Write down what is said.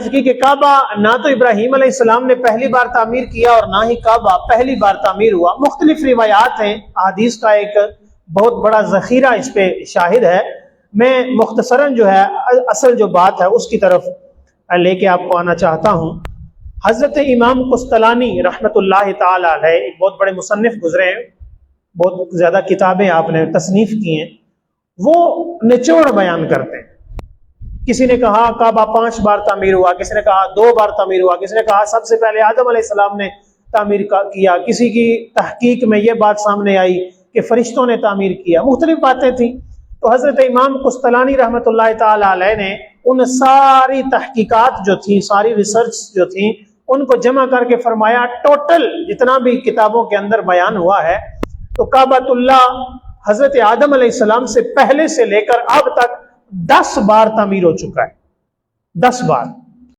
کی کہ کعبہ نہ تو ابراہیم علیہ السلام نے پہلی بار تعمیر کیا اور نہ ہی کعبہ پہلی بار تعمیر ہوا. مختلف روایات ہیں، احادیث کا ایک بہت بڑا ذخیرہ اس پہ شاہد ہے. میں مختصراً جو ہے اصل جو بات ہے اس کی طرف لے کے آپ کو آنا چاہتا ہوں. حضرت امام قسطلانی رحمۃ اللہ تعالی علیہ ایک بہت بڑے مصنف گزرے ہیں، بہت زیادہ کتابیں آپ نے تصنیف کی ہیں. وہ نچوڑ بیان کرتے ہیں. کسی نے کہا کعبہ 5 بار تعمیر ہوا، کسی نے کہا 2 بار تعمیر ہوا، کسی نے کہا سب سے پہلے آدم علیہ السلام نے تعمیر کیا، کسی کی تحقیق میں یہ بات سامنے آئی کہ فرشتوں نے تعمیر کیا. مختلف باتیں تھیں. تو حضرت امام قسطلانی رحمۃ اللہ تعالی علیہ نے ان ساری تحقیقات جو تھیں، ساری ریسرچ جو تھیں، ان کو جمع کر کے فرمایا ٹوٹل جتنا بھی کتابوں کے اندر بیان ہوا ہے تو کعبۃ اللہ حضرت آدم علیہ السلام سے پہلے سے لے کر اب تک 10 بار تعمیر ہو چکا ہے. 10 بار.